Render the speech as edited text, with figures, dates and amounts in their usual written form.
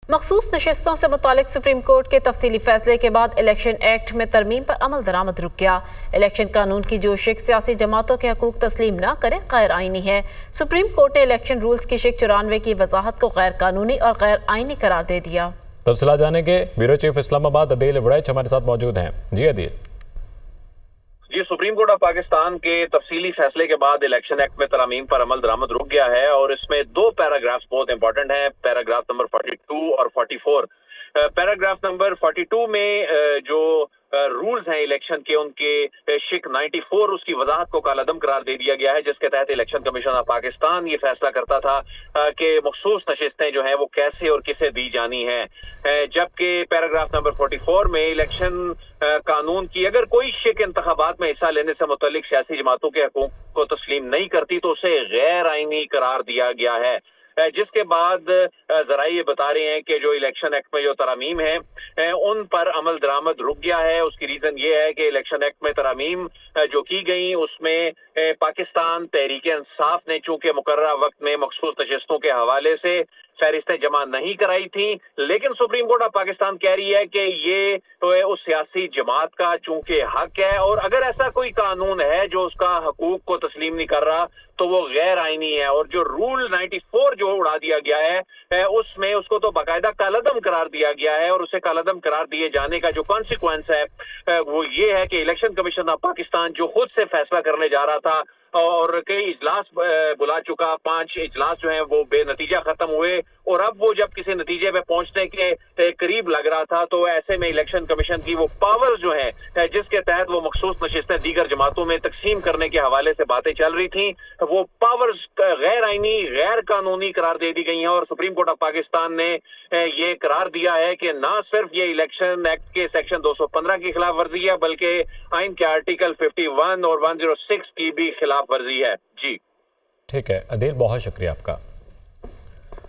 मखसूस नशिस्तों से मुतालिक सुप्रीम कोर्ट के तफसीली फैसले के बाद इलेक्शन एक्ट में तरमीम पर अमल दरामद रुक गया। इलेक्शन कानून की जो शिक सियासी जमातों के हकूक तस्लीम न करे गैर आइनी है। सुप्रीम कोर्ट ने इलेक्शन रूल्स की शिक 94 की वजाहत को गैर कानूनी और गैर आइनी करार दे दिया। तफसीला जाने के ब्यूरो चीफ इस्लामाबाद अदील वड़ैच हमारे साथ मौजूद हैं। जी अदील। जी, सुप्रीम कोर्ट ऑफ पाकिस्तान के तफसीली फैसले के बाद इलेक्शन एक्ट में तरामीम पर अमल दरामद रुक गया है और इसमें दो पैराग्राफ्स बहुत इंपॉर्टेंट हैं, पैराग्राफ नंबर 42 और 44। पैराग्राफ नंबर 42 में जो रूल्स हैं इलेक्शन के, उनके शिक 94 उसकी वजाहत को कालादम करार दे दिया गया है, जिसके तहत इलेक्शन कमीशन ऑफ पाकिस्तान ये फैसला करता था कि मखसूस नशिस्तें जो हैं वो कैसे और किसे दी जानी है। जबकि पैराग्राफ नंबर 44 में इलेक्शन कानून की अगर कोई शिक इंतखाबात में हिस्सा लेने से मुतल्लिक सियासी जमातों के हकूक को तस्लीम नहीं करती तो उसे गैर आइनी करार दिया गया है। जिसके बाद जराये ये बता रहे हैं कि जो इलेक्शन एक्ट में जो तरामीम है उन पर अमल दरामद रुक गया है। उसकी रीजन ये है कि इलेक्शन एक्ट में तरामीम जो की गई उसमें पाकिस्तान तहरीक इंसाफ ने चूंकि मुकर्ररा वक्त में मखसूस नशिस्तों के हवाले से फहरिस्तें जमा नहीं कराई थी, लेकिन सुप्रीम कोर्ट ऑफ पाकिस्तान कह रही है कि ये तो उस सियासी जमात का चूंकि हक है और अगर ऐसा कोई कानून है जो उसका हकूक को तस्लीम नहीं कर रहा तो वो गैर आइनी है। और जो रूल 94 जो उड़ा दिया गया है उसमें उसको तो बाकायदा कालादम करार दिया गया है और उसे कालादम करार दिए जाने का जो कॉन्सिक्वेंस है वो ये है कि इलेक्शन कमीशन ऑफ पाकिस्तान जो खुद से फैसला करने जा रहा था और कई इजलास बुला चुका, 5 इजलास जो हैं वो बेनतीजा खत्म हुए और अब वो जब किसी नतीजे पे पहुंचने के करीब लग रहा था तो ऐसे में इलेक्शन कमीशन की वो पावर्स जो है जिसके तहत वो मखसूस नशिस्तें दीगर जमातों में तकसीम करने के हवाले से बातें चल रही थी, वो पावर्स गैर आइनी गैर कानूनी करार दे दी गई हैं। और सुप्रीम कोर्ट ऑफ पाकिस्तान ने ये करार दिया है कि ना सिर्फ ये इलेक्शन एक्ट के सेक्शन 215 की खिलाफ वर्जी है बल्कि आइन के आर्टिकल 51 और 106 की भी खिलाफ वर्जी है। जी ठीक है अदील, बहुत शुक्रिया आपका।